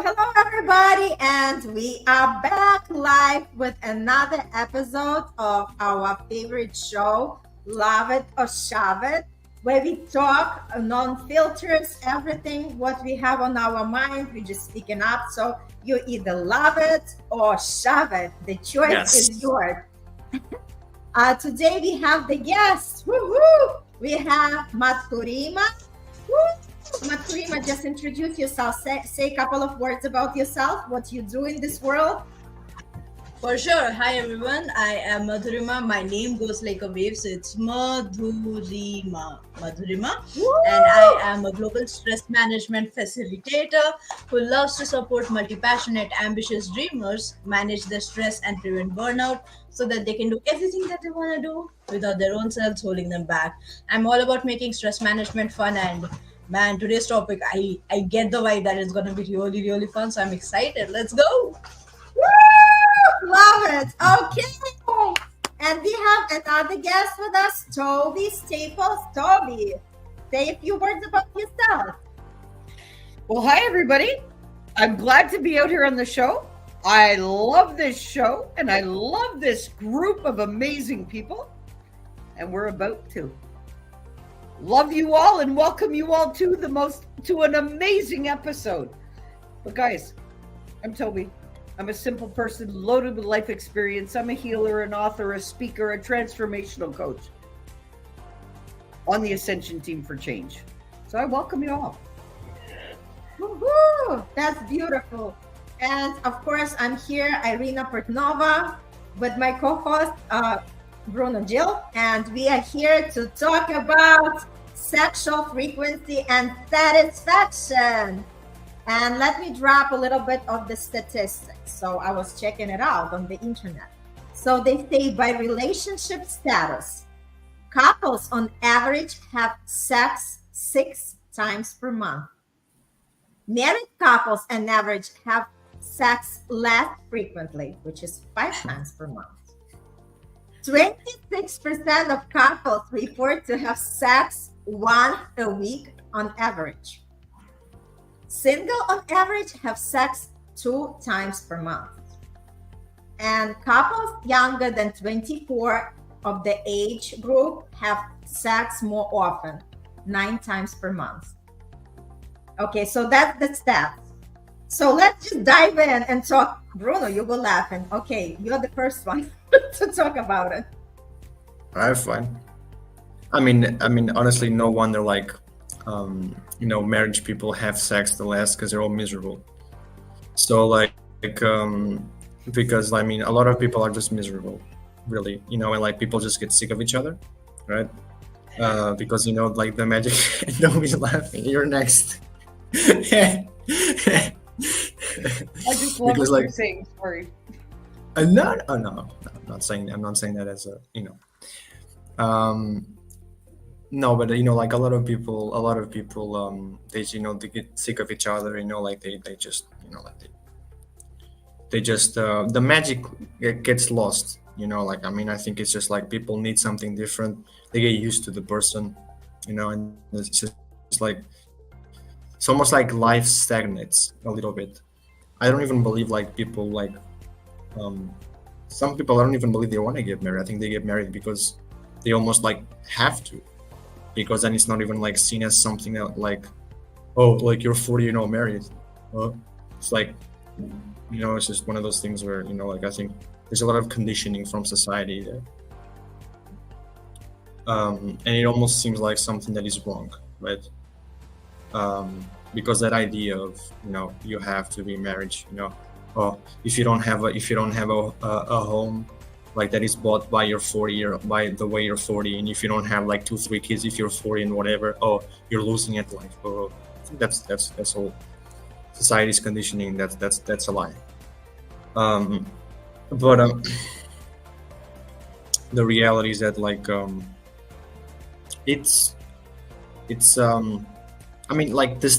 Hello, everybody, and we are back live with another episode of our favorite show, Love It or Shove It, where we talk non-filters, everything what we have on our mind, we just speaking up. So you either love it or shove it. The choice is yours. Today we have the guests. Woo-hoo! We have Madhurima. Woo! Madhurima, just introduce yourself. Say a couple of words about yourself, what you do in this world. For sure. Hi everyone. I am Madhurima. My name goes like a wave, so it's Madhurima. And I am a global stress management facilitator who loves to support multi-passionate, ambitious dreamers manage their stress and prevent burnout so that they can do everything that they want to do without their own selves holding them back. I'm all about making stress management fun, and man, today's topic, I get the vibe that it's going to be really, really fun. So I'm excited. Let's go. Woo! Love it. Okay. And we have another guest with us, Tobi Staples. Tobi, say a few words about yourself. Well, hi, everybody. I'm glad to be out here on the show. I love this show, and I love this group of amazing people. And we're about to love you all and welcome you all to an amazing episode. But guys, I'm Tobi. I'm a simple person loaded with life experience. I'm a healer, an author, a speaker, a transformational coach on the Ascension team for change. So I welcome you all. Woo-hoo! That's beautiful. And of course, I'm here, Irina Portnova, with my co-host, Bruno Jill, and we are here to talk about sexual frequency and satisfaction. And let me drop a little bit of the statistics. So I was checking it out on the internet. So they say by relationship status, couples on average have sex 6 times per month. Married couples on average have sex less frequently, which is 5 times per month. 26% of couples report to have sex once a week on average. Single on average have sex 2 times per month. And couples younger than 24 of the age group have sex more often, 9 times per month. Okay, so that's the stats. So let's just dive in and talk. Bruno, you were laughing. Okay, you're the first one to talk about it. I'm fine. I mean, honestly, no wonder marriage people have sex the less because they're all miserable. So because a lot of people are just miserable, really, and people just get sick of each other, right? Because the magic. Don't be laughing. You're next. I just love what you're saying. Sorry. No, I'm not saying that as a No, but a lot of people, they get sick of each other. The magic gets lost. I think it's just people need something different. They get used to the person, and it's just it's almost like life stagnates a little bit. I don't even believe people some people, I don't even believe they want to get married. I think they get married because they almost have to, because then it's not even seen as something that you're 40, you're not married. It's it's just one of those things where I think there's a lot of conditioning from society there, and it almost seems like something that is wrong, right? Because that idea of you have to be married, if you don't have a home that is bought by your 40 or by the way you're 40, and if you don't have 2-3 kids if you're 40 and whatever, you're losing at life. I think that's all society's conditioning. That's a lie. But the reality is that the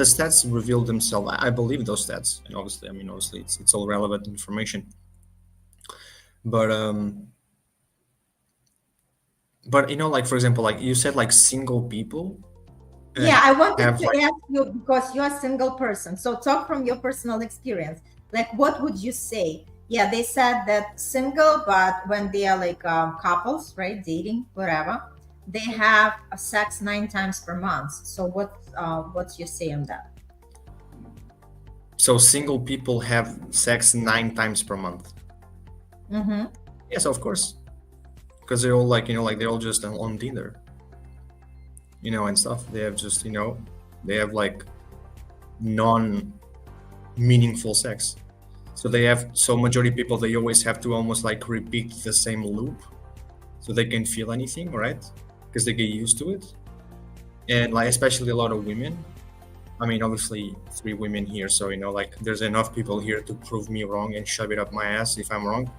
stats reveal themselves. I believe those stats, and obviously it's all relevant information. But for example, you said single people, Yeah, I wanted have to ask you, because you're a single person. So talk from your personal experience. Like, what would you say? Yeah, they said that single, but when they are like couples, right, dating, whatever, they have a sex 9 times per month. So what's your say on that? So single people have sex 9 times per month. Mm-hmm. Yes, of course, because they're all like, like they're all just on Tinder, and stuff. They have just, they have like non-meaningful sex. So majority of people, they always have to almost like repeat the same loop so they can feel anything, right? Because they get used to it. And like, especially a lot of women. I mean, obviously 3 women here. So, like there's enough people here to prove me wrong and shove it up my ass if I'm wrong.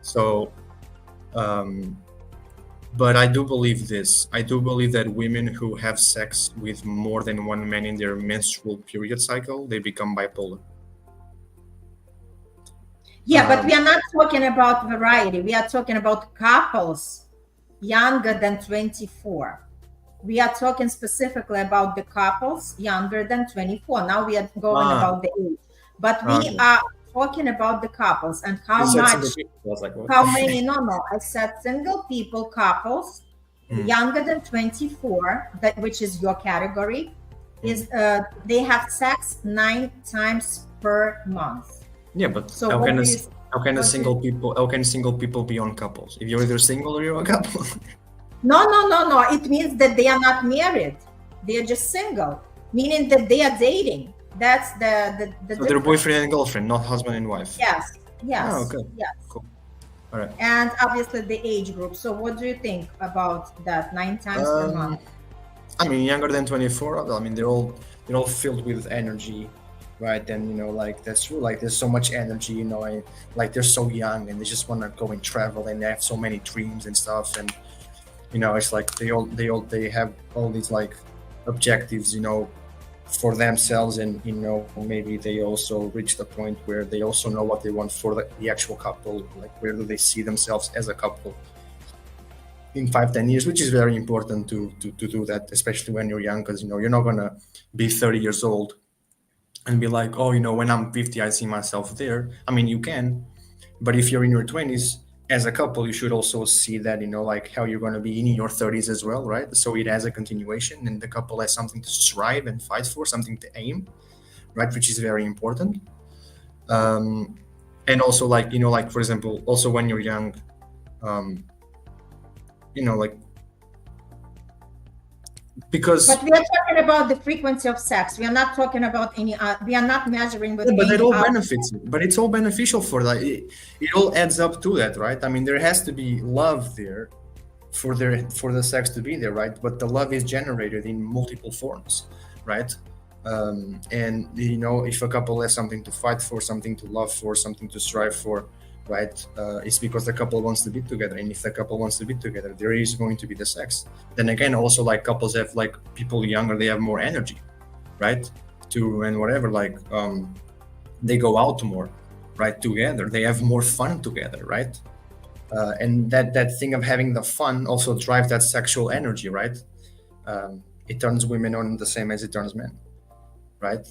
So, but I do believe this. I do believe that women who have sex with more than one man in their menstrual period cycle, they become bipolar. Yeah, but we are not talking about variety. We are talking about couples younger than 24. We are talking specifically about the couples younger than 24. Now we are going about the age. But we are talking about the couples and how much, how many, no, I said single people, couples younger than 24, which is your category, is they have sex 9 times per month. Yeah, but So how can single people be on couples? If you're either single or you're a couple. No. It means that they are not married. They are just single, meaning that they are dating. That's the So they're boyfriend and girlfriend, not husband and wife. Yes. Oh, okay. Yes. Cool. All right. And obviously the age group. So what do you think about that 9 times per month? I mean, younger than 24. I mean, they're all filled with energy, right? And like that's true. Like there's so much energy, like they're so young and they just want to go and travel and they have so many dreams and stuff. And it's like they have all these like objectives, for themselves, and maybe they also reach the point where they also know what they want for the actual couple, like where do they see themselves as a couple in 5-10 years, which is very important to do that, especially when you're young, because you're not gonna be 30 years old and be like, oh, when I'm 50 I see myself there. I mean, you can, but if you're in your 20s as a couple, you should also see that, like how you're going to be in your 30s as well, right? So it has a continuation, and the couple has something to strive and fight for, something to aim, right? Which is very important. And also like, like for example, also when you're young, like, because. But we are talking about the frequency of sex. We are not talking about any. We are not measuring with. But it all benefits. But it's all beneficial for that. It all adds up to that, right? I mean, there has to be love there, for the sex to be there, right? But the love is generated in multiple forms, right? And if a couple has something to fight for, something to love for, something to strive for, right? It's because the couple wants to be together, and if the couple wants to be together, there is going to be the sex. Then again, also like couples have, like people younger, they have more energy, right? And whatever, like they go out more, right? Together, they have more fun together, right? And that thing of having the fun also drives that sexual energy, right? It turns women on the same as it turns men, right?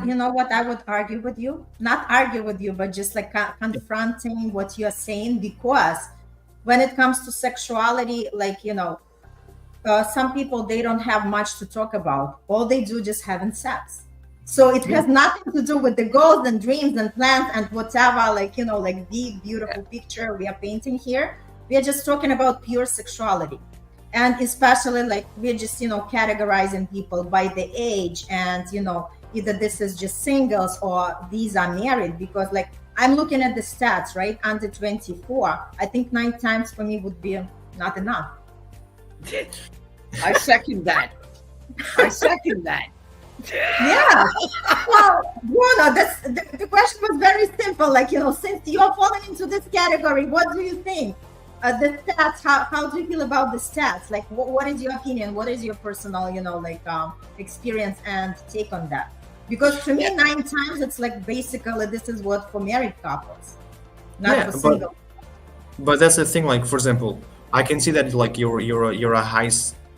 You know what, I would argue with you, not argue with you, but just like confronting what you're saying, because when it comes to sexuality, like, some people, they don't have much to talk about. All they do just having sex. So it has nothing to do with the goals and dreams and plans and whatever, like, like big, beautiful picture we are painting here. We are just talking about pure sexuality. And especially like we're just, categorizing people by the age, and, either this is just singles or these are married, because like I'm looking at the stats, right? Under 24, I think 9 times for me would be not enough. I second that. Yeah. Well, Bruno, the question was very simple. Like, since you're falling into this category, what do you think? The stats, how do you feel about the stats? Like, what is your opinion? What is your personal, experience and take on that? Because to me, 9 times, it's like basically this is what for married couples, not for single. But that's the thing. Like, for example, I can see that like you're a high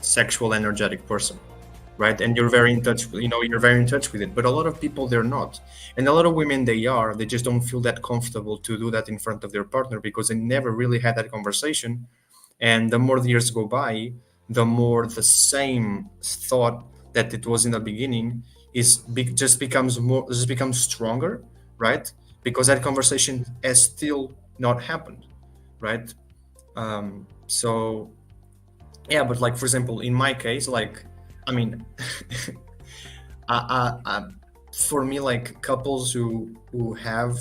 sexual energetic person, right? And you're very in touch, you're very in touch with it. But a lot of people, they're not. And a lot of women, they just don't feel that comfortable to do that in front of their partner because they never really had that conversation. And the more the years go by, the more the same thought that it was in the beginning just becomes stronger, right? Because that conversation has still not happened, right? So yeah, but like, for example, in my case, like, I mean, for me, like, couples who have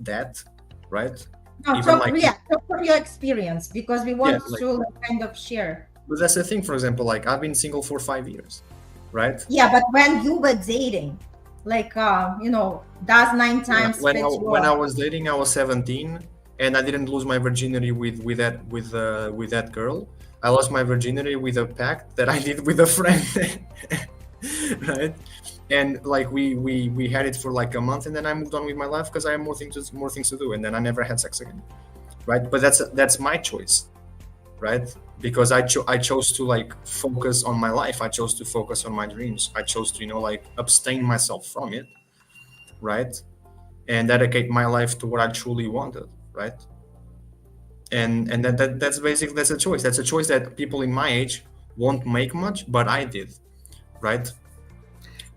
that, right? No, Even so like, yeah, talk from your experience because we want like, to kind of share. but that's the thing. For example, like, I've been single for 5 years, right? Yeah, but when you were dating, like does 9 times when fit when I your- was dating, I was 17, and I didn't lose my virginity with that girl. I lost my virginity with a pact that I did with a friend, right? And like we had it for like a month, and then I moved on with my life because I had more things to do, and then I never had sex again, right? But that's my choice, right? Because I chose to like focus on my life. I chose to focus on my dreams. I chose to like abstain myself from it, right? And dedicate my life to what I truly wanted, right? And that's basically, that's a choice. That's a choice that people in my age won't make much, but I did, right?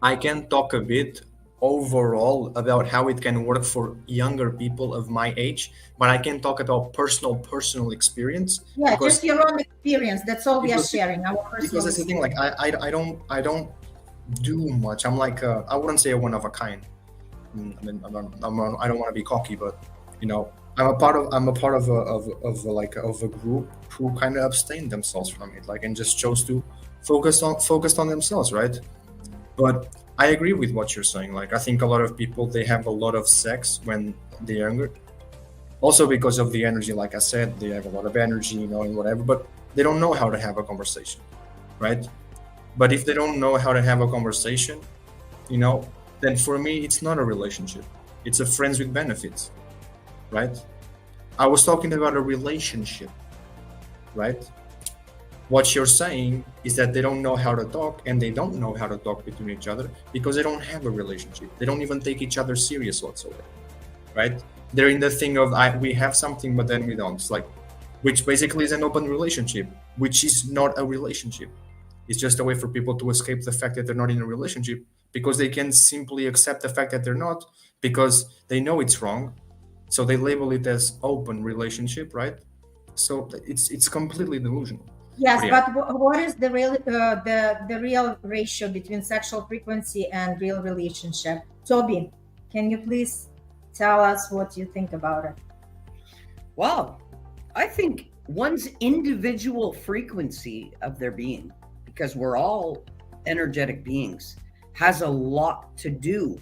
I can talk a bit overall about how it can work for younger people of my age, but I can talk about personal experience. Yeah, because, just your own experience. That's all we are sharing. Our personal because that's the thing. Like I don't do much. I'm like I wouldn't say a one of a kind. I mean, I don't want to be cocky, but I'm a part of a group who kind of abstained themselves from it, like, and just chose to focused on themselves, right? But I agree with what you're saying. Like, I think a lot of people, they have a lot of sex when they're younger, also because of the energy. Like I said, they have a lot of energy, and whatever, but they don't know how to have a conversation, right? But if they don't know how to have a conversation, then for me, it's not a relationship. It's a friends with benefits, right? I was talking about a relationship, right? What you're saying is that they don't know how to talk, and they don't know how to talk between each other because they don't have a relationship. They don't even take each other serious whatsoever, right? They're in the thing of we have something, but then we don't. It's like, which basically is an open relationship, which is not a relationship. It's just a way for people to escape the fact that they're not in a relationship, because they can simply accept the fact that they're not, because they know it's wrong. So they label it as open relationship, right? So it's completely delusional. Yes, Yeah. but what is the real ratio between sexual frequency and real relationship? Tobi, can you please tell us what you think about it? Well, I think one's individual frequency of their being, because we're all energetic beings, has a lot to do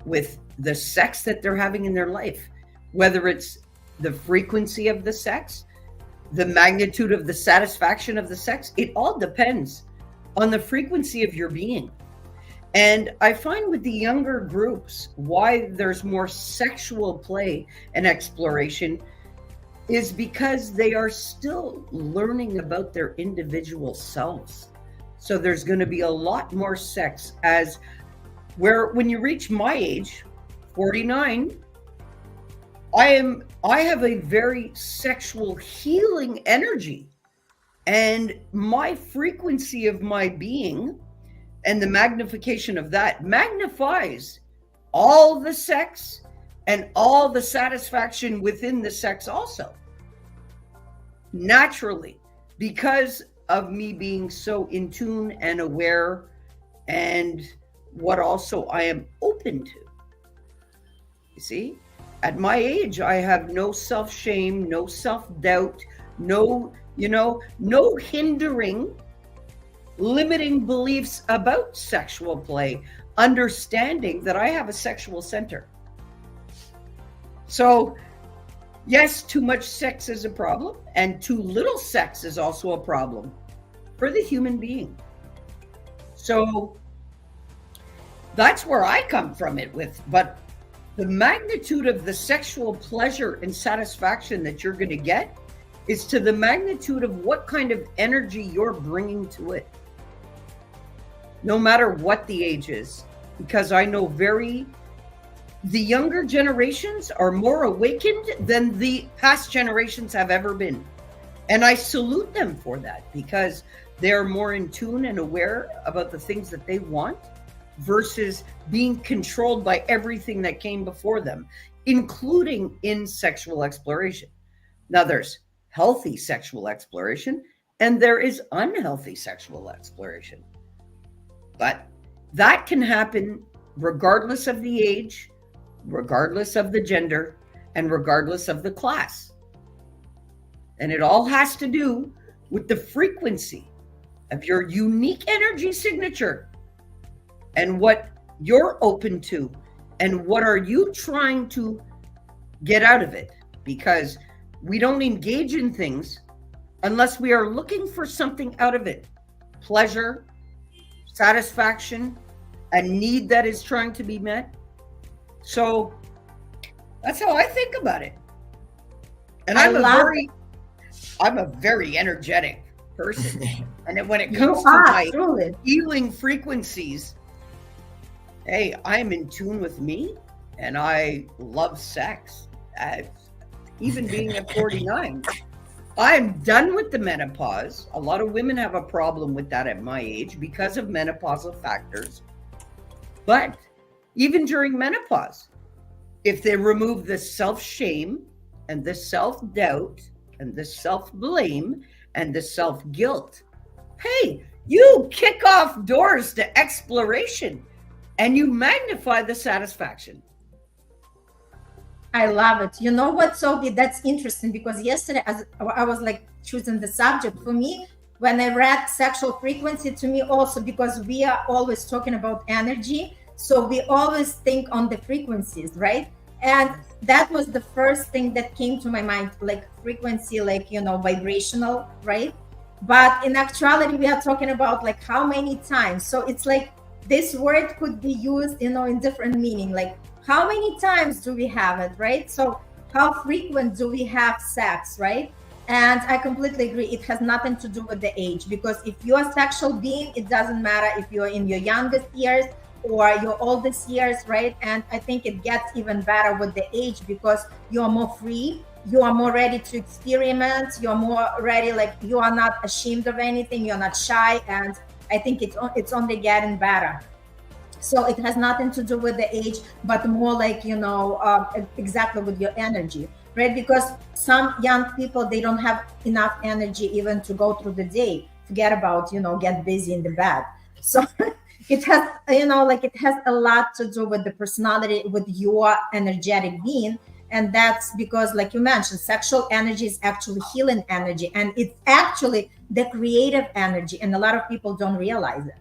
with the sex that they're having in their life, whether it's the frequency of the sex, the magnitude of the satisfaction of the sex. It all depends on the frequency of your being. And I find with the younger groups, why there's more sexual play and exploration is because they are still learning about their individual selves. So there's going to be a lot more sex, as where when you reach my age, 49, I have a very sexual healing energy, and my frequency of my being and the magnification of that magnifies all the sex and all the satisfaction within the sex also. Naturally, because of me being so in tune and aware, and what also I am open to. You see? At my age, I have no self-shame, no self-doubt, no hindering, limiting beliefs about sexual play, understanding that I have a sexual center. So, yes, too much sex is a problem, and too little sex is also a problem for the human being. So, that's where I come from it with, but the magnitude of the sexual pleasure and satisfaction that you're going to get is to the magnitude of what kind of energy you're bringing to it. no matter what the age is, because I know the younger generations are more awakened than the past generations have ever been. And I salute them for that, because they're more in tune and aware about the things that they want versus being controlled by everything that came before them, including in sexual exploration. Now, there's healthy sexual exploration and there is unhealthy sexual exploration. But that can happen regardless of the age, regardless of the gender, and regardless of the class. And it all has to do with the frequency of your unique energy signature and what you're open to and what are you trying to get out of it. Because we don't engage in things unless we are looking for something out of it. Pleasure, satisfaction, a need that is trying to be met. So that's how I think about it. And I'm a very energetic person. And when it comes to my healing frequencies, hey, I'm in tune with me and I love sex. Even being at 49, I'm done with the menopause. A lot of women have a problem with that at my age because of menopausal factors. But even during menopause, if they remove the self-shame and the self-doubt and the self-blame and the self-guilt, hey, you kick off doors to exploration and you magnify the satisfaction. I love it. You know what, Tobi? That's interesting, because yesterday, as I was like choosing the subject for me, when I read sexual frequency, to me also, because we are always talking about energy, so we always think on the frequencies, right? And that was the first thing that came to my mind, like frequency, like, you know, vibrational, right? But in actuality, we are talking about like how many times. So it's like this word could be used, you know, in different meaning, like how many times do we have it, right? So how frequent do we have sex, right? And I completely agree. It has nothing to do with the age, because if you're a sexual being, it doesn't matter if you're in your youngest years or your oldest years, right? And I think it gets even better with the age, because you're more free, you are more ready to experiment, you're more ready, like you are not ashamed of anything, you're not shy. And I think it's only getting better. So it has nothing to do with the age, but more like, you know, exactly with your energy, right? Because some young people, they don't have enough energy even to go through the day. Forget about, you know, get busy in the bed. So it has, you know, like it has a lot to do with the personality, with your energetic being. And that's because, like you mentioned, sexual energy is actually healing energy. And it's actually the creative energy. And a lot of people don't realize it.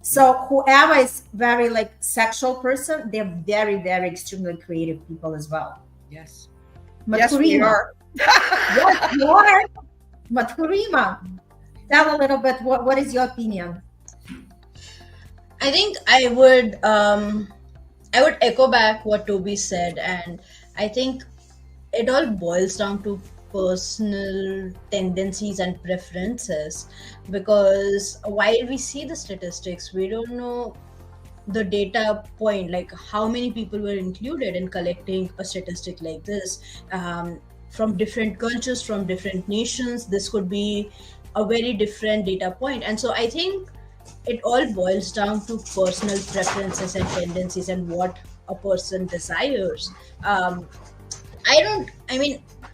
So whoever is very like sexual person, they're very, very extremely creative people as well. Yes. Madhurima. Yes, we are. Yes, you are. Madhurima, tell a little bit, what is your opinion? I think I would echo back what Tobi said, and I think it all boils down to personal tendencies and preferences, because while we see the statistics, we don't know the data point, like how many people were included in collecting a statistic like this, from different cultures, from different nations. This could be a very different data point. And so I think it all boils down to personal preferences and tendencies and what a person desires.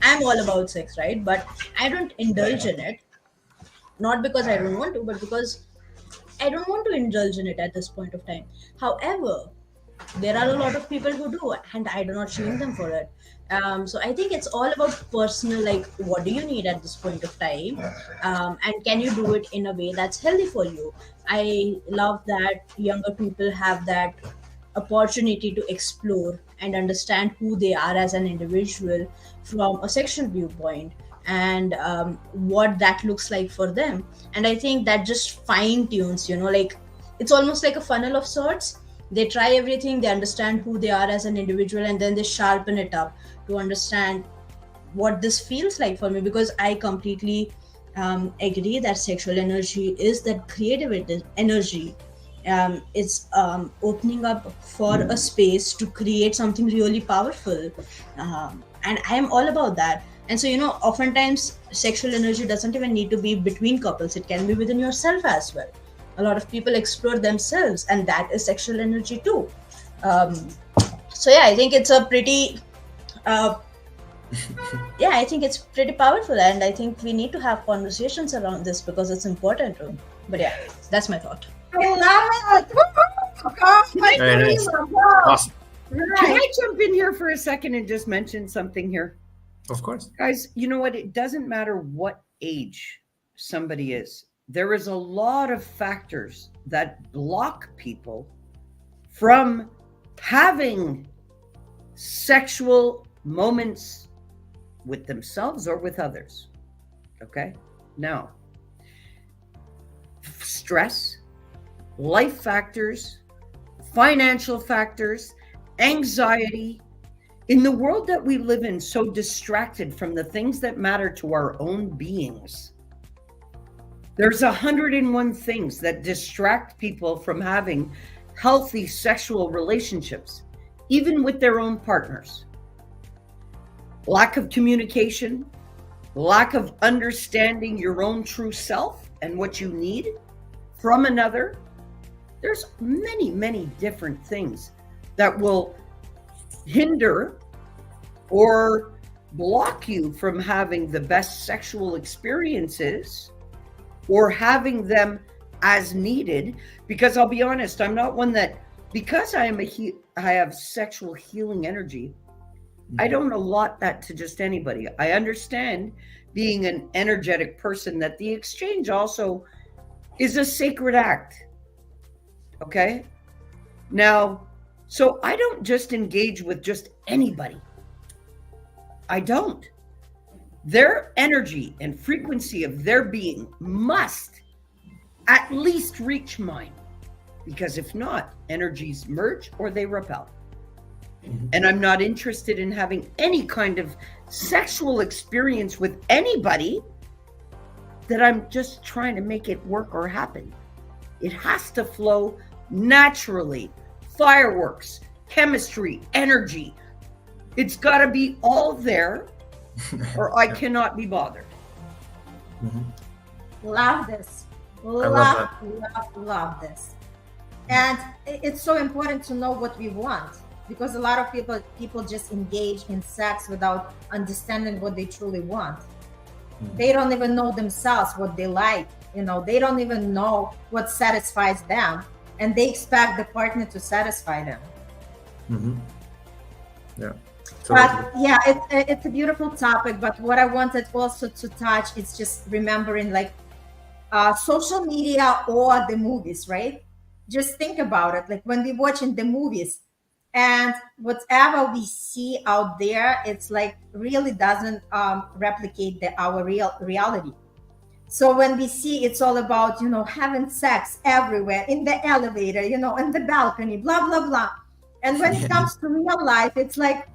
I'm all about sex, right? But I don't indulge in it, not because I don't want to, but because I don't want to indulge in it at this point of time. However, there are a lot of people who do, and I do not shame them for it. So I think it's all about personal, like what do you need at this point of time, and can you do it in a way that's healthy for you. I love that younger people have that opportunity to explore and understand who they are as an individual from a sexual viewpoint, and what that looks like for them. And I think that just fine tunes, you know, like it's almost like a funnel of sorts. They try everything, they understand who they are as an individual, and then they sharpen it up to understand what this feels like for me. Because I completely agree that sexual energy is that creative energy, It's opening up for a space to create something really powerful, and I am all about that. And so, oftentimes sexual energy doesn't even need to be between couples, it can be within yourself as well. A lot of people explore themselves, and that is sexual energy too. um, so yeah, I think it's a pretty uh, yeah, I think it's pretty powerful, and I think we need to have conversations around this because it's important too. But yeah, that's my thought. I love it. Oh, Very nice. Awesome. Can Right. I jump in here for a second and just mention something here? Of course. Guys, you know what? It doesn't matter what age somebody is. There is a lot of factors that block people from having sexual moments with themselves or with others. Okay? Now, stress, life factors, financial factors, anxiety. In the world that we live in, so distracted from the things that matter to our own beings, there's 101 things that distract people from having healthy sexual relationships, even with their own partners. Lack of communication, lack of understanding your own true self and what you need from another. There's many, many different things that will hinder or block you from having the best sexual experiences or having them as needed. Because I'll be honest, I'm not one that, because I have sexual healing energy, I don't allot that to just anybody. I understand, being an energetic person, that the exchange also is a sacred act. Okay? Now, so I don't just engage with just anybody. I don't. Their energy and frequency of their being must at least reach mine, because if not, energies merge or they repel. And I'm not interested in having any kind of sexual experience with anybody that I'm just trying to make it work or happen. It has to flow naturally. Fireworks, chemistry, energy. It's got to be all there, or I cannot be bothered. Love this. love Love this. And it's so important to know what we want, because a lot of people just engage in sex without understanding what they truly want. They don't even know themselves what they like. They don't even know what satisfies them, and they expect the partner to satisfy them. Yeah. But yeah, it's a beautiful topic. But what I wanted also to touch is just remembering, like, social media or the movies, right? Just think about it. Like, when we're watching the movies, and whatever we see out there, it's like really doesn't replicate our real reality. So when we see, it's all about, having sex everywhere, in the elevator, in the balcony, blah, blah, blah. And when it comes to real life, it's like,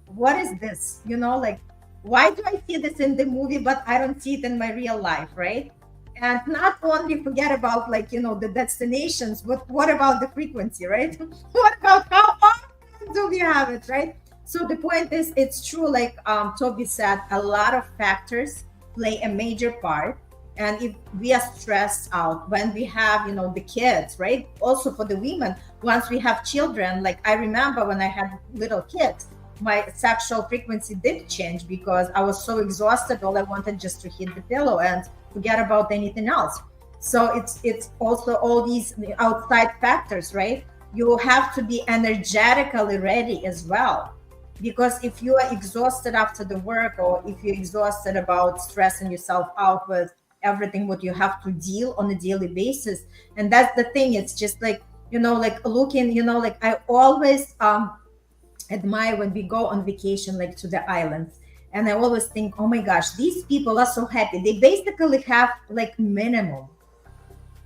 what is this? Like, why do I see this in the movie, but I don't see it in my real life, right? And not only forget about, like, the destinations, but what about the frequency, right? What about how often do we have it, right? So the point is, it's true, like Tobi said, a lot of factors play a major part. And if we are stressed out when we have, the kids, right? Also for the women, once we have children, like I remember when I had little kids, my sexual frequency did change because I was so exhausted. All I wanted just to hit the pillow and forget about anything else. So it's also all these outside factors, right? You have to be energetically ready as well. Because if you are exhausted after the work, or if you're exhausted about stressing yourself out with everything what you have to deal on a daily basis, and that's the thing, it's just like, like looking, like I always admire when we go on vacation, like to the islands, and I always think, oh my gosh, these people are so happy. They basically have like minimum,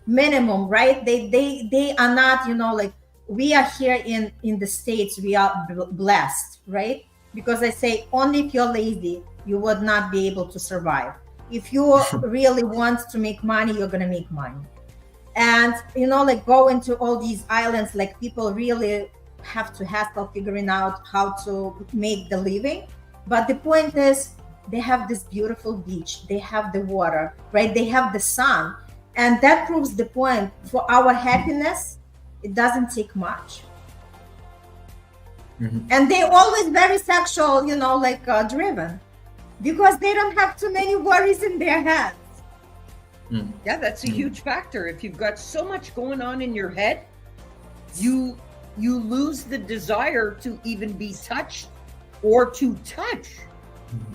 right? They are not, like we are here in the States, we are blessed, right? Because I say, only if you're lazy, you would not be able to survive. If you really want to make money, you're going to make money. and like go into all these islands, like people really have to hassle figuring out how to make the living. But the point is, they have this beautiful beach, they have the water, right? They have the sun, and that proves the point. For our happiness, it doesn't take much. And they're always very sexual, driven, because they don't have too many worries in their heads. Yeah, that's a huge factor. If you've got so much going on in your head, you lose the desire to even be touched or to touch.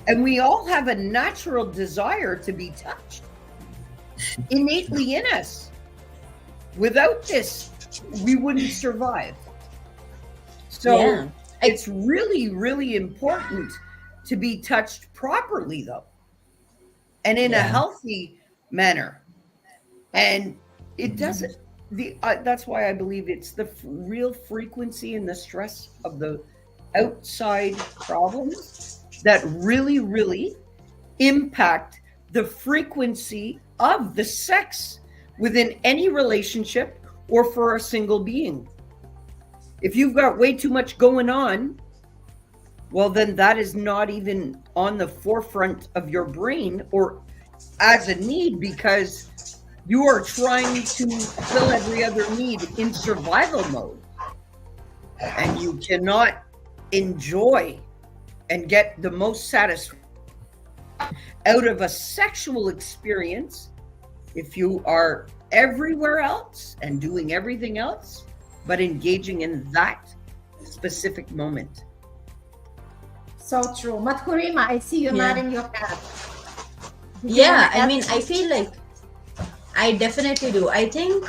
And we all have a natural desire to be touched innately in us. Without this, we wouldn't survive. So it's really, really important to be touched properly, though, and in a healthy manner. And it doesn't, that's why I believe it's the real frequency and the stress of the outside problems that really, really impact the frequency of the sex within any relationship or for a single being. If you've got way too much going on, well, then that is not even on the forefront of your brain or as a need, because you are trying to fill every other need in survival mode. And you cannot enjoy and get the most satisfaction out of a sexual experience if you are everywhere else and doing everything else, but engaging in that specific moment. So true. Madhurima, I see you nodding your head. I mean, I feel like I definitely do. I think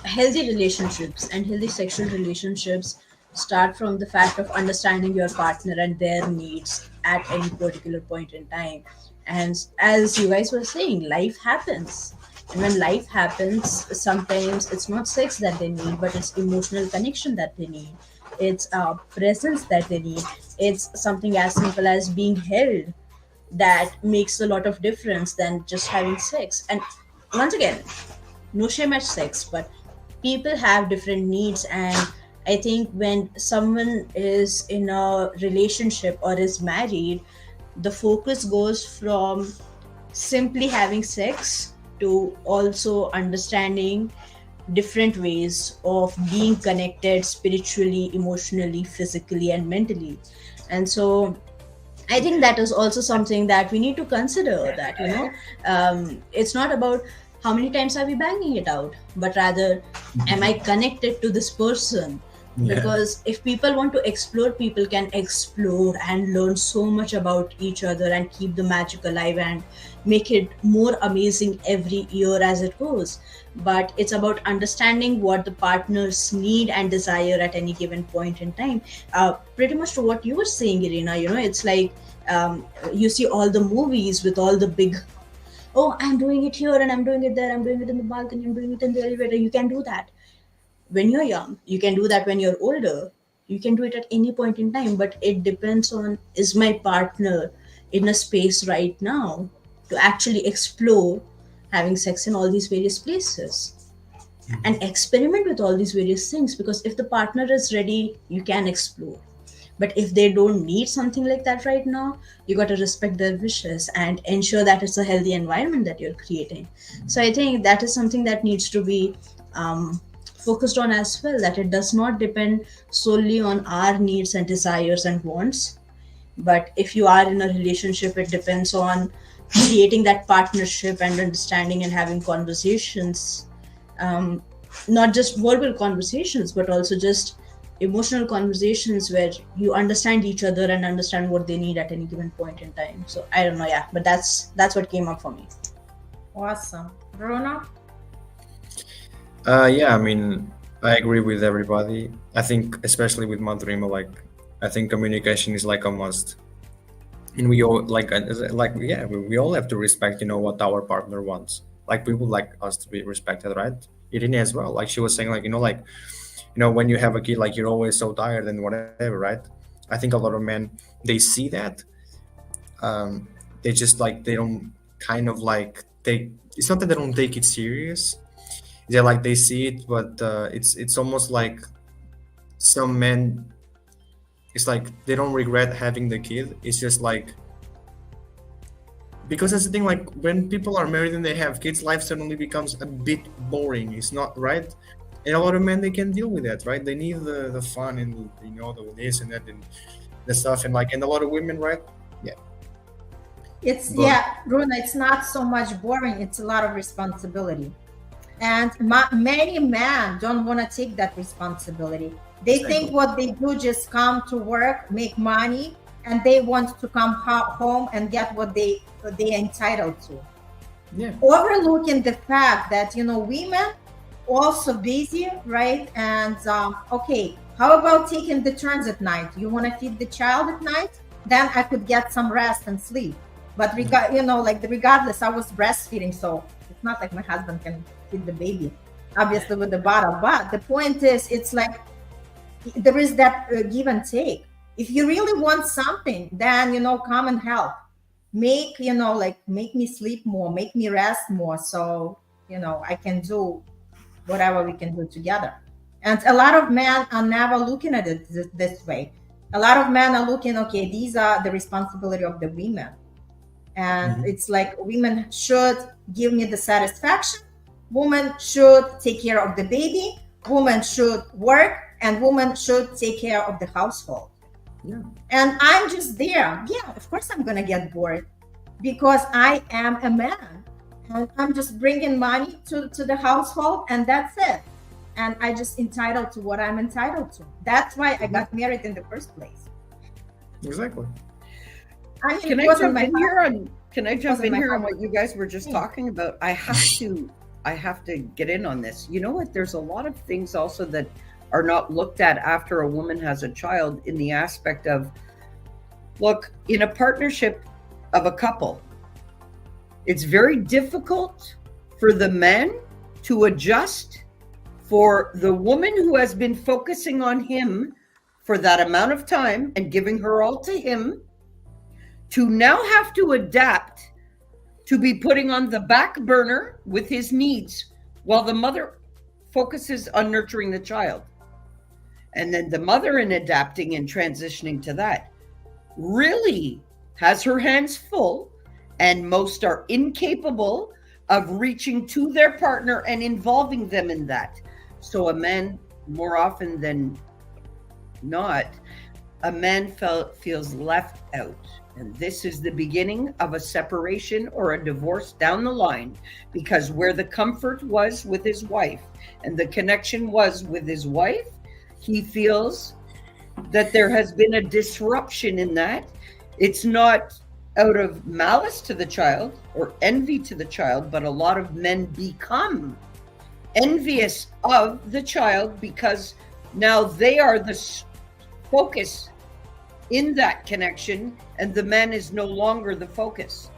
healthy relationships and healthy sexual relationships start from the fact of understanding your partner and their needs at any particular point in time. And as you guys were saying, life happens. And when life happens, sometimes it's not sex that they need, but it's emotional connection that they need. It's presence that they need. It's something as simple as being held that makes a lot of difference than just having sex. And once again, no shame at sex, but people have different needs. And I think when someone is in a relationship or is married, the focus goes from simply having sex to also understanding different ways of being connected spiritually, emotionally, physically, and mentally. And so I think that is also something that we need to consider, that, it's not about how many times are we banging it out, but rather, am I connected to this person? Because if people want to explore, people can explore and learn so much about each other and keep the magic alive and make it more amazing every year as it goes. But it's about understanding what the partners need and desire at any given point in time. Pretty much to what you were saying, Irina, it's like you see all the movies with all the big, oh, I'm doing it here and I'm doing it there, I'm doing it in the balcony, I'm doing it in the elevator. You can do that when you're young, you can do that when you're older, you can do it at any point in time, but it depends on, is my partner in a space right now to actually explore having sex in all these various places and experiment with all these various things. Because if the partner is ready, you can explore. But if they don't need something like that right now, you got to respect their wishes and ensure that it's a healthy environment that you're creating. So I think that is something that needs to be focused on as well, that it does not depend solely on our needs and desires and wants. But if you are in a relationship, it depends on creating that partnership and understanding and having conversations, not just verbal conversations, but also just emotional conversations where you understand each other and understand what they need at any given point in time. So I don't know, but that's what came up for me. Awesome. Bruno? I mean, I agree with everybody. I think, especially with Madhurima, I think communication is like a must, and we all we all have to respect, what our partner wants. Like, people like us to be respected, right? Irene as well. Like she was saying, when you have a kid, you're always so tired and whatever, right? I think a lot of men, they see that, they just they don't kind of they it's not that they don't take it serious. They're like they see it, but it's almost like some men. It's like they don't regret having the kid. It's just like, because that's the thing. Like when people are married and they have kids, life suddenly becomes a bit boring. It's not right. And a lot of men, they can deal with that, right? They need the fun and the this and that and the stuff, and a lot of women, right? Yeah. Bruna, it's not so much boring, it's a lot of responsibility. And many men don't want to take that responsibility. They think what they do just come to work, make money, and they want to come home and get what they're entitled to. Yeah. Overlooking the fact that, women also busy, right? And okay, how about taking the turns at night? You want to feed the child at night? Then I could get some rest and sleep. But regardless, I was breastfeeding, so it's not like my husband can feed the baby, obviously with the bottle. But the point is, it's like there is that give and take. If you really want something, then come and help. Make me sleep more, make me rest more, so I can do whatever we can do together. And a lot of men are never looking at it this way. A lot of men are looking, okay, these are the responsibility of the women. And it's like women should give me the satisfaction, women should take care of the baby, women should work, and women should take care of the household. Yeah. And I'm just there. Yeah, of course I'm gonna get bored because I am a man and I'm just bringing money to the household, and that's it. And I just entitled to what I'm entitled to. That's why I got married in the first place. Exactly. I mean, Can I jump in here on what you guys were just talking about? I have to get in on this. You know what? There's a lot of things also that are not looked at after a woman has a child, in the aspect of, look, in a partnership of a couple, it's very difficult for the men to adjust for the woman who has been focusing on him for that amount of time and giving her all to him, to now have to adapt to be putting on the back burner with his needs while the mother focuses on nurturing the child. And then the mother, in adapting and transitioning to that, really has her hands full, and most are incapable of reaching to their partner and involving them in that. So a man, more often than not, a man feels left out. And this is the beginning of a separation or a divorce down the line, because where the comfort was with his wife and the connection was with his wife, he feels that there has been a disruption in that. It's not out of malice to the child or envy to the child, but a lot of men become envious of the child because now they are the focus in that connection, and the man is no longer the focus.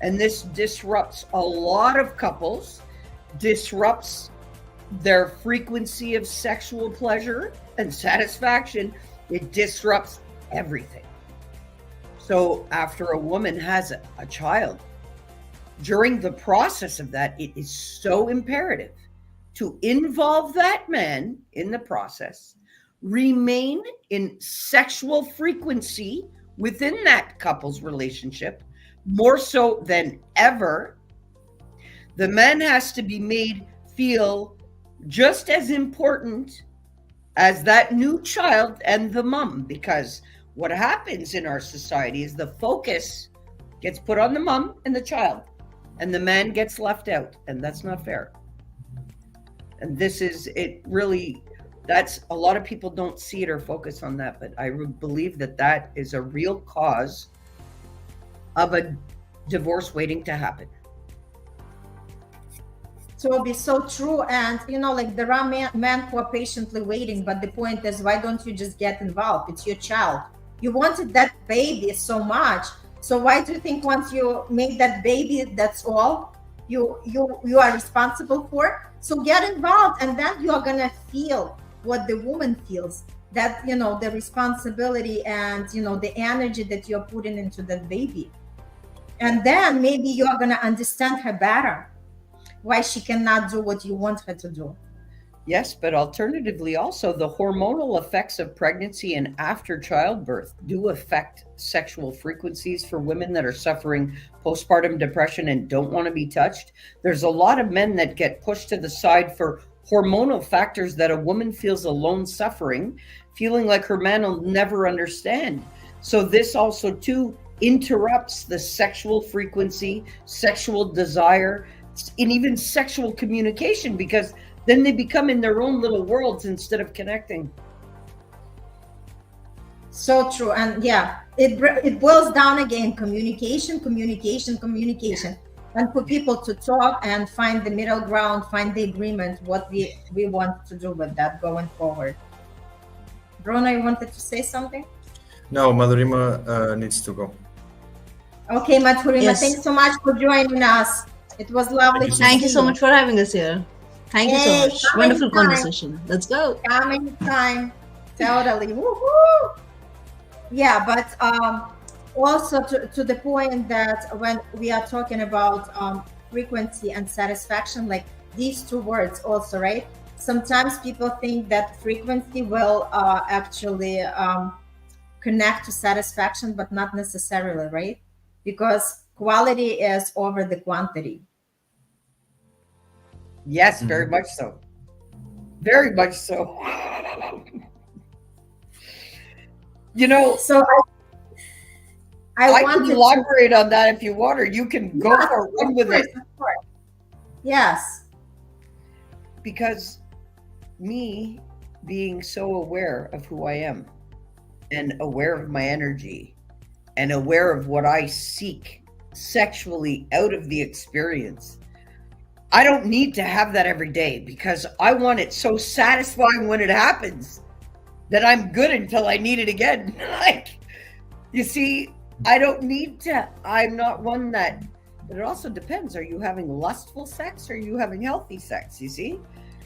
And this disrupts a lot of couples, disrupts their frequency of sexual pleasure and satisfaction. It disrupts everything. So after a woman has a child, during the process of that, it is so imperative to involve that man in the process, remain in sexual frequency within that couple's relationship, more so than ever. The man has to be made feel just as important as that new child and the mom, because what happens in our society is the focus gets put on the mom and the child, and the man gets left out, and that's not fair. And this is it really. That's a lot of people don't see it or focus on that, but I believe that is a real cause of a divorce waiting to happen. So it'll be so true. And there are men who are patiently waiting, but the point is, why don't you just get involved? It's your child. You wanted that baby so much, so why do you think once you make that baby, that's all you are responsible for? So get involved, and then you are gonna feel what the woman feels, that the responsibility and the energy that you're putting into that baby. And then maybe you're going to understand her better, why she cannot do what you want her to do. Yes, but alternatively, also the hormonal effects of pregnancy and after childbirth do affect sexual frequencies for women that are suffering postpartum depression and don't want to be touched. There's a lot of men that get pushed to the side for hormonal factors that a woman feels alone suffering, feeling like her man will never understand. So this also too interrupts the sexual frequency, sexual desire, and even sexual communication, because then they become in their own little worlds instead of connecting. So true. And yeah, it boils down again, communication. And for people to talk and find the middle ground, find the agreement, what we want to do with that going forward. Bruno, you wanted to say something? No, Madhurima needs to go. Okay, Madhurima, Yes. thanks so much for joining us. It was lovely. Thank you so much for having us here. Thank you so Yay, much. coming Wonderful time. conversation. Let's go. Coming time. Totally. Woohoo! Yeah, but also to the point that when we are talking about frequency and satisfaction, like these two words also, right? Sometimes people think that frequency will actually connect to satisfaction, but not necessarily, right? Because quality is over the quantity. Yes, very much so. Very much so. You know, So I I can wanted to elaborate on that if you want, or you can go Yeah, for a run with it. of course. Yes. Because me being so aware of who I am and aware of my energy and aware of what I seek sexually out of the experience, I don't need to have that every day, because I want it so satisfying when it happens that I'm good until I need it again. Like, you see, I don't need to, I'm not one that, but it also depends. Are you having lustful sex or are you having healthy sex? You see,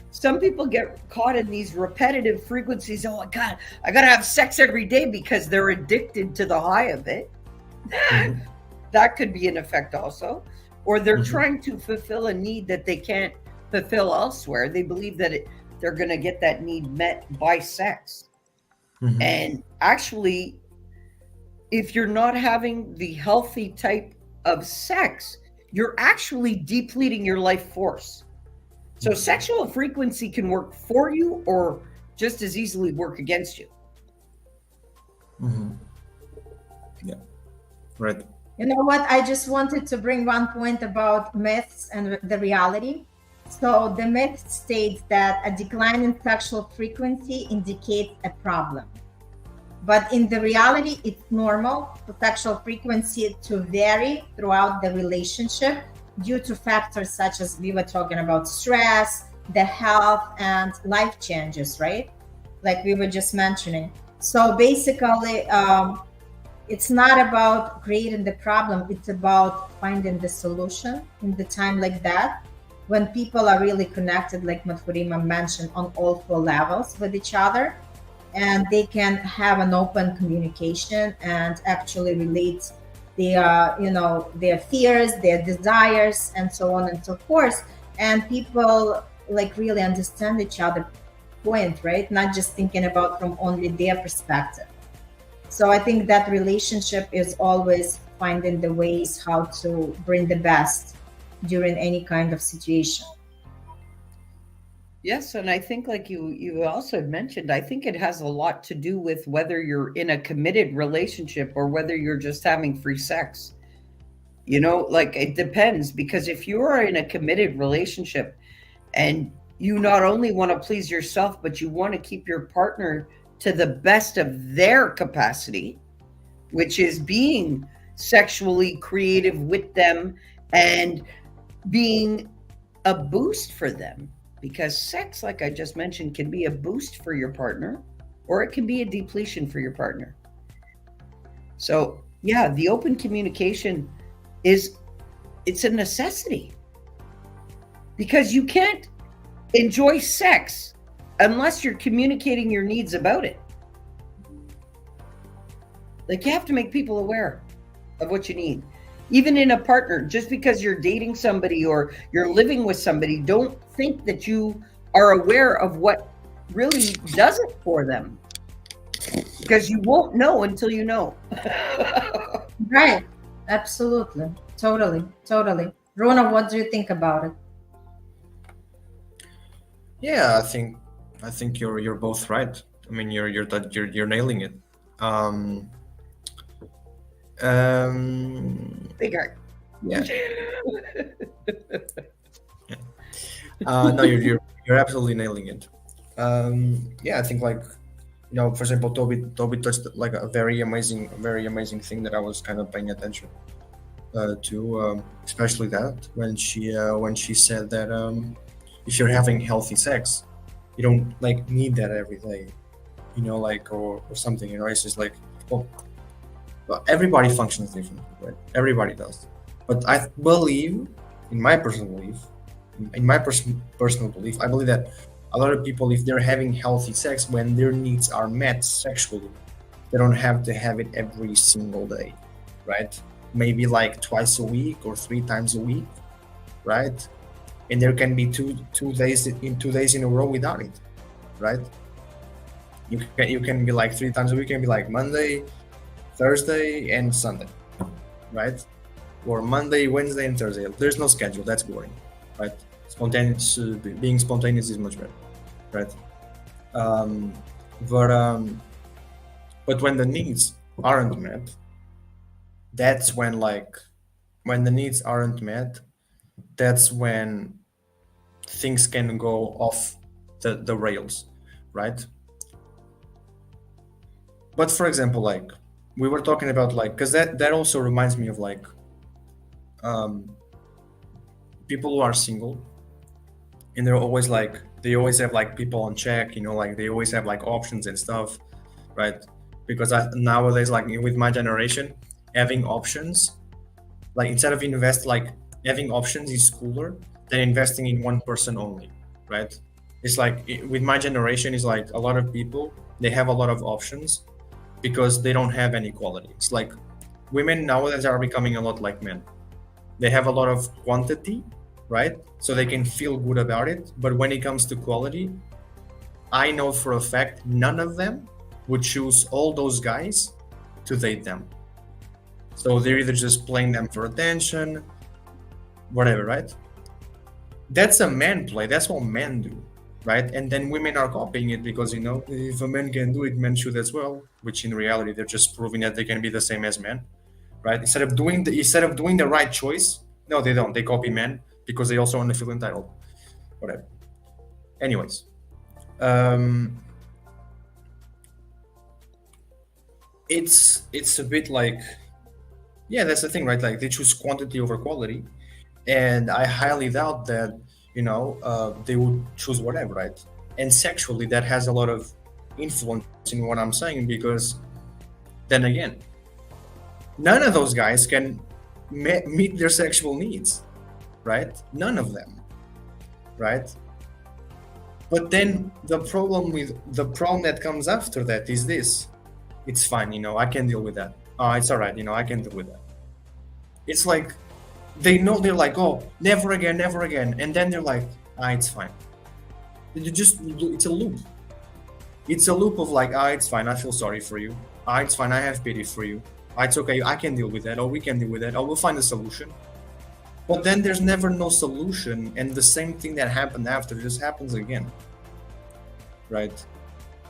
some people get caught in these repetitive frequencies. Oh my God, I got to have sex every day because they're addicted to the high of it. That could be an effect also. Or they're trying to fulfill a need that they can't fulfill elsewhere. They believe that they're going to get that need met by sex. And actually, if you're not having the healthy type of sex, you're actually depleting your life force. So sexual frequency can work for you or just as easily work against you. Yeah, right. You know what? I just wanted to bring one point about myths and the reality. So the myth states that a decline in sexual frequency indicates a problem. But in the reality, it's normal for sexual frequency to vary throughout the relationship due to factors such as we were talking about stress, the health, and life changes, right? Like we were just mentioning. So basically, it's not about creating the problem. It's about finding the solution in the time like that, when people are really connected, like Madhurima mentioned, on all four levels with each other, and they can have an open communication and actually relate their, their fears, their desires, and so on and so forth. And people like really understand each other point, right? Not just thinking about from only their perspective. So I think that relationship is always finding the ways how to bring the best during any kind of situation. Yes, and I think like you also mentioned, I think it has a lot to do with whether you're in a committed relationship or whether you're just having free sex. You know, like it depends, because if you are in a committed relationship and you not only want to please yourself, but you want to keep your partner to the best of their capacity, which is being sexually creative with them and being a boost for them, because sex, like I just mentioned, can be a boost for your partner or it can be a depletion for your partner. So yeah, the open communication it's a necessity, because you can't enjoy sex unless you're communicating your needs about it. Like, you have to make people aware of what you need. even in a partner. Just because you're dating somebody or you're living with somebody, don't think that you are aware of what really does it for them, because you won't know until you know. Right. Absolutely. Totally. Rona, what do you think about it? Yeah, I think you're both right. I mean, you're nailing it. Big heart. Yeah. No, you're absolutely nailing it. Yeah, I think, like, for example, Toby touched like a very amazing thing that I was kind of paying attention to, especially that when she said that if you're having healthy sex, you don't like need that every day, like or something. It's just like, well, everybody functions differently, right? Everybody does, but I believe, in my personal belief, I believe that a lot of people, if they're having healthy sex, when their needs are met sexually, they don't have to have it every single day, right? Maybe like twice a week or 3 times a week, right? And there can be two days in a row without it, right? You can be like 3 times a week. You can be like Monday, Thursday, and Sunday, right? Or Monday, Wednesday, and Thursday. There's no schedule. That's boring, right? Being spontaneous is much better, right? But when the needs aren't met, that's when the needs aren't met, that's when things can go off the rails, right? But for example, like we were talking about, like, because that also reminds me of like people who are single, and they always have like people on check, like they always have like options and stuff, right? Because nowadays, like with my generation, having options, like instead of having options is cooler than investing in one person only, right? It's like with my generation, is like a lot of people, they have a lot of options because they don't have any quality. It's like women nowadays are becoming a lot like men. They have a lot of quantity, right? So they can feel good about it. But when it comes to quality, I know for a fact none of them would choose all those guys to date them. So they're either just playing them for attention, whatever, right? That's a man play. That's what men do, right? And then women are copying it because, if a man can do it, men should as well. Which in reality, they're just proving that they can be the same as men, right? Instead of doing the right choice, no, they don't. They copy men because they also want to feel entitled, whatever. Anyways, it's a bit like, yeah, that's the thing, right? Like they choose quantity over quality, and I highly doubt that they would choose whatever, right? And sexually, that has a lot of influence in what I'm saying, because then again, none of those guys can meet their sexual needs, right? None of them, right? But then the problem that comes after that is this: it's fine, I can deal with that. It's all right, I can deal with that. It's like they know, they're like, oh, never again, and then they're like, it's fine. It's a loop. It's a loop of like, it's fine, I feel sorry for you. It's fine, I have pity for you. It's okay, I can deal with that, or we can deal with that, or we'll find a solution. But then there's never no solution, and the same thing that happened after just happens again, right?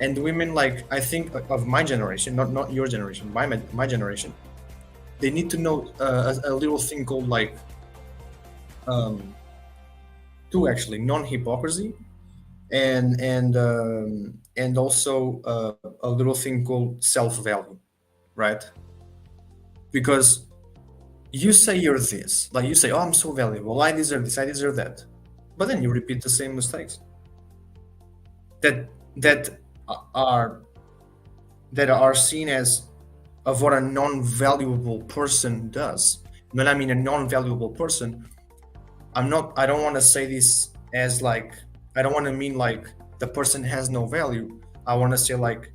And women, like, I think of my generation, not your generation, my generation, they need to know a little thing called like non-hypocrisy, and also a little thing called self-value, right? Because you say you're this, like you say, oh, I'm so valuable, I deserve this, I deserve that, but then you repeat the same mistakes that are seen as of what a non-valuable person does. When I mean a non-valuable person, I don't want to say this as like, I don't want to mean like the person has no value. I want to say like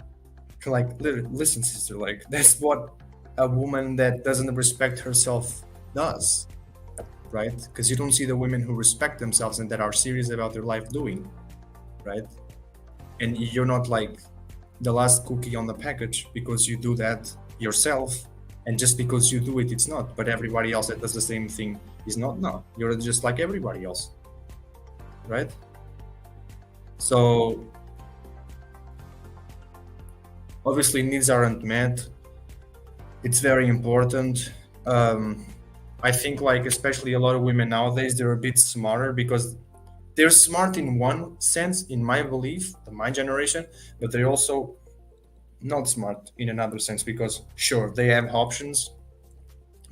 listen, sister, like that's what a woman that doesn't respect herself does, right? Because you don't see the women who respect themselves and that are serious about their life doing, right? And you're not like the last cookie on the package because you do that yourself, and just because you do it, it's not. But everybody else that does the same thing is not. No, you're just like everybody else, right? So obviously needs aren't met. It's very important. I think like especially a lot of women nowadays, they're a bit smarter because they're smart in one sense, in my belief, my generation, but they're also not smart in another sense because sure, they have options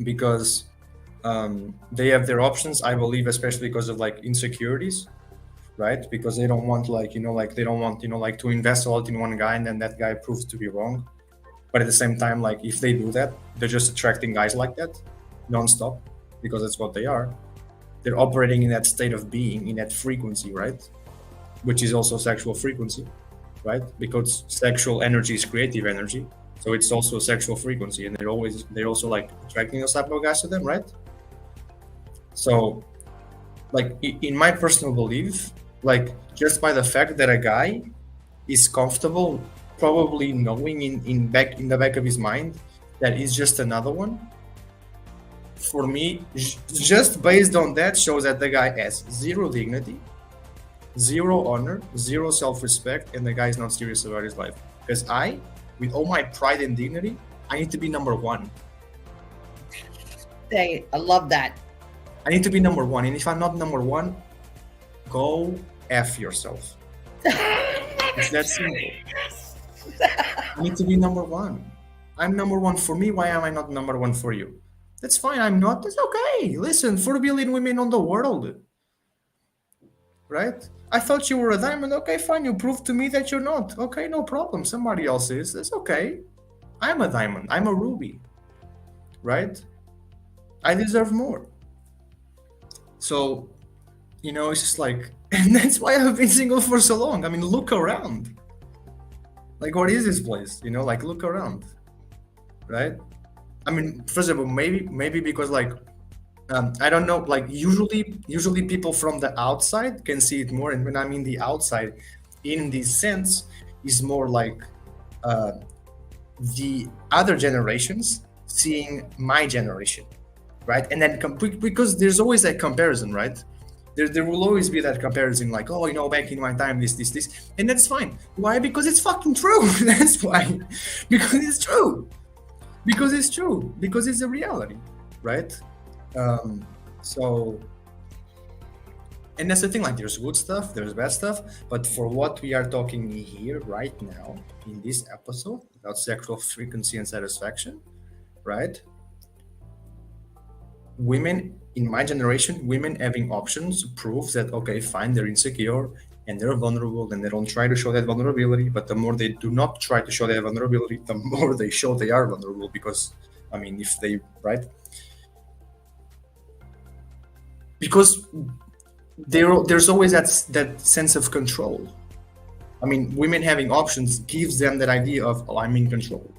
because they have their options, I believe, especially because of like insecurities, right? Because they don't want like, like they don't want, like to invest a lot in one guy and then that guy proves to be wrong. But at the same time, like if they do that, they're just attracting guys like that nonstop because that's what they are. They're operating in that state of being, in that frequency, right? Which is also sexual frequency, right? Because sexual energy is creative energy. So it's also a sexual frequency, and they're also like attracting those type of guys to them, right? So like in my personal belief, like just by the fact that a guy is comfortable probably knowing in the back of his mind that he's just another one, for me, just based on that shows that the guy has zero dignity, zero honor, zero self-respect, and the guy is not serious about his life. Because I, with all my pride and dignity, I need to be number one. I love that. I need to be number one. And if I'm not number one, go F yourself. It's that simple. I need to be number one. I'm number one for me. Why am I not number one for you? That's fine. I'm not. That's okay. Listen, 4 billion women on the world. Right? I thought you were a diamond. Okay, fine. You proved to me that you're not. Okay, no problem. Somebody else is. That's okay. I'm a diamond. I'm a ruby. Right? I deserve more. So, it's just like, and that's why I've been single for so long. I mean, look around. Like, what is this place? Like, look around. Right? I mean, first of all, maybe because like, I don't know, like usually people from the outside can see it more. And when I mean the outside, in this sense, is more like the other generations seeing my generation, right? And then because there's always that comparison, right? There will always be that comparison, like, oh, back in my time, this, and that's fine. Why? Because it's fucking true. That's why. Because it's true. Because it's true. Because it's a reality, right? So, and that's the thing. Like, there's good stuff, there's bad stuff, but for what we are talking here right now in this episode about sexual frequency and satisfaction, right? Women in my generation, women having options proves that, okay, fine, they're insecure and they're vulnerable and they don't try to show that vulnerability. But the more they do not try to show that vulnerability, the more they show they are vulnerable. Because, I mean, if they, right? Because there's always that sense of control. I mean, women having options gives them that idea of, I'm in control.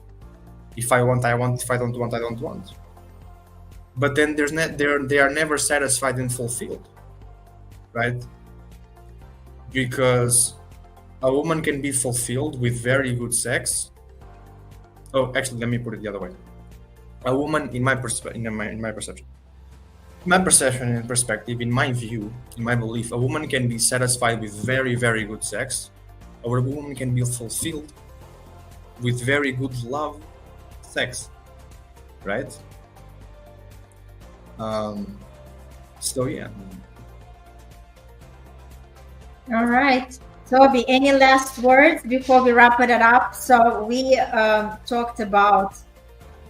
If I want, I want. If I don't want, I don't want. But then they are never satisfied and fulfilled, right? Because a woman can be fulfilled with very good sex. Oh, actually, let me put it the other way. A woman, in my perception, and perspective, in my view, in my belief, a woman can be satisfied with very, very good sex, or a woman can be fulfilled with very good love sex, right? So yeah. All right. Tobi, any last words before we wrap it up? So we talked about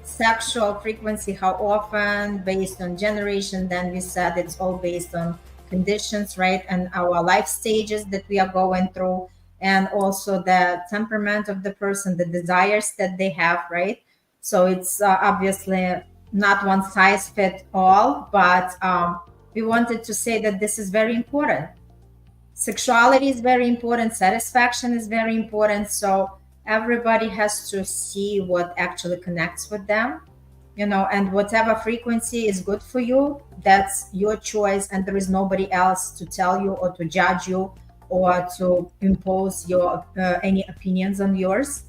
sexual frequency, how often, based on generation. Then we said it's all based on conditions, right? And our life stages that we are going through, and also the temperament of the person, the desires that they have, right? So it's obviously not one size fit all, but we wanted to say that this is very important. Sexuality is very important. Satisfaction is very important. So everybody has to see what actually connects with them. and whatever frequency is good for you, that's your choice, and there is nobody else to tell you or to judge you or to impose your any opinions on yours.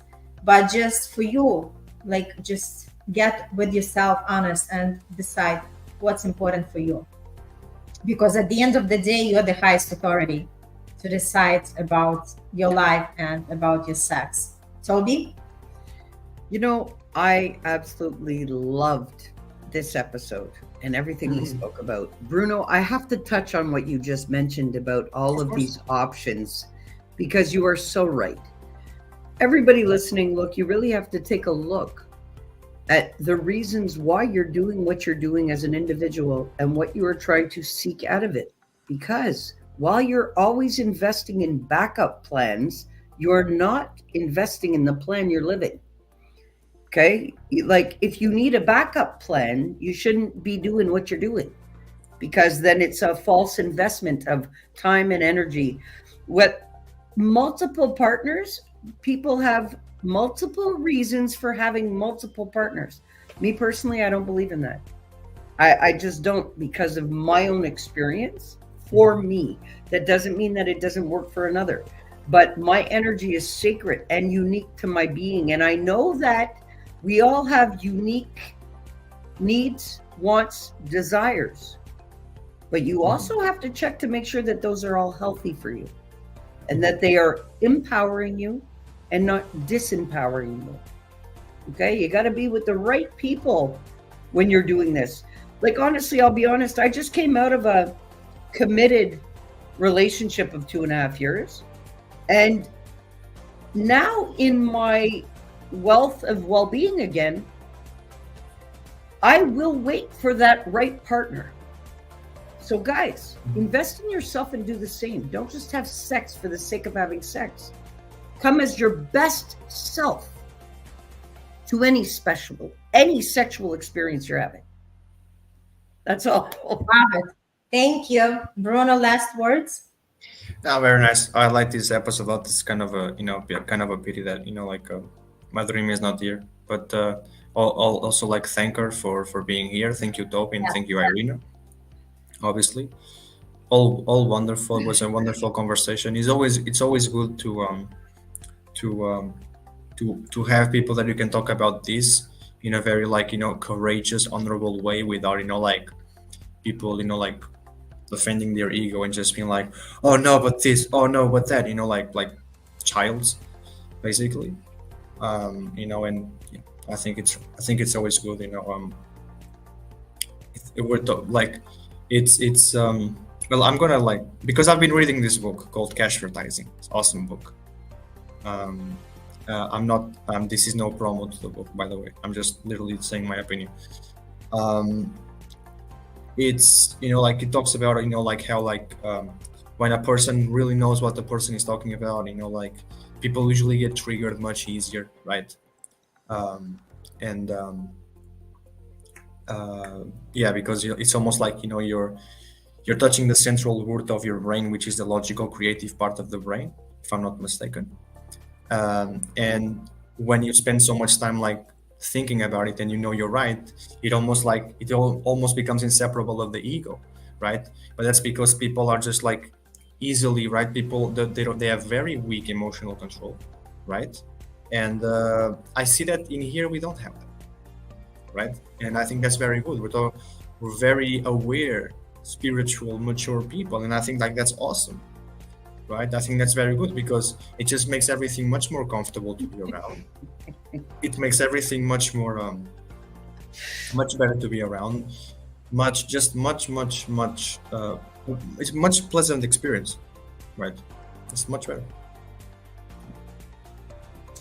But just for you, like, just get with yourself honest and decide what's important for you, because at the end of the day, you're the highest authority to decide about your life and about your sex. Tobi? I absolutely loved this episode and everything we spoke about. Bruno, I have to touch on what you just mentioned about all of these options, because you are so right. Everybody listening, look, you really have to take a look at the reasons why you're doing what you're doing as an individual and what you are trying to seek out of it. Because while you're always investing in backup plans, you're not investing in the plan you're living. Okay? Like, if you need a backup plan, you shouldn't be doing what you're doing, because then it's a false investment of time and energy. What multiple partners, people have multiple reasons for having multiple partners. Me personally, I don't believe in that. I just don't, because of my own experience. For me, that doesn't mean that it doesn't work for another, but my energy is sacred and unique to my being. And I know that we all have unique needs, wants, desires, but you also have to check to make sure that those are all healthy for you and that they are empowering you and not disempowering you. Okay, you got to be with the right people when you're doing this. Like, honestly, I'll be honest, I just came out of a committed relationship of 2.5 years. And now in my wealth of well-being again, I will wait for that right partner. So guys, invest in yourself and do the same. Don't just have sex for the sake of having sex. Come as your best self to any sexual experience you're having. That's all. Love it. Thank you. Bruno, last words? No, very nice. I like this episode about this kind of a, kind of a pity that, Madhurima is not here. But I'll also like thank her for being here. Thank you, Tobi, and thank you, Irina. Obviously, all wonderful. It was a wonderful conversation. It's always good to have people that you can talk about this in a very courageous, honorable way, without people defending their ego and just being like, oh no, but this, oh no, but that, like childs, basically. And yeah, I think it's always good, well, I'm gonna because I've been reading this book called Cash Advertising. It's an awesome book. I'm not this is no promo to the book, by the way. I'm just literally saying my opinion. It's it talks about how when a person really knows what the person is talking about, people usually get triggered much easier, right? Yeah, because it's almost like you're touching the central root of your brain, which is the logical creative part of the brain, if I'm not mistaken. And when you spend so much time thinking about it and you're right, it almost becomes inseparable of the ego, right? But that's because people are just easily, right? People they have very weak emotional control, right? And I see that in here we don't have that, right? And I think that's very good. We're very aware, spiritual, mature people, and I think that's awesome, right? I think that's very good because it just makes everything much more comfortable to be around. It makes everything much more much better to be around. It's a much pleasant experience, right? It's much better.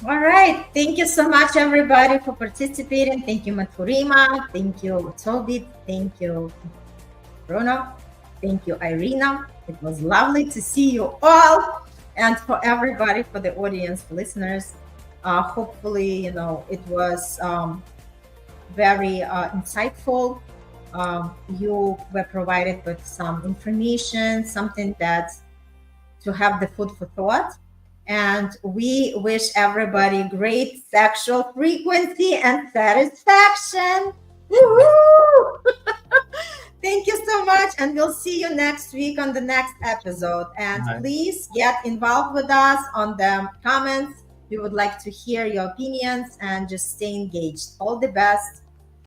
All right. Thank you so much, everybody, for participating. Thank you, Madhurima. Thank you, Tobi. Thank you, Bruno. Thank you, Irina. It was lovely to see you all. And for everybody, for the audience, for listeners, hopefully, it was very insightful. You were provided with some information, something that to have the food for thought. And we wish everybody great sexual frequency and satisfaction. Woohoo! Thank you so much, and we'll see you next week on the next episode. And Bye. please get involved with us on the comments. We would like to hear your opinions and just stay engaged. All the best.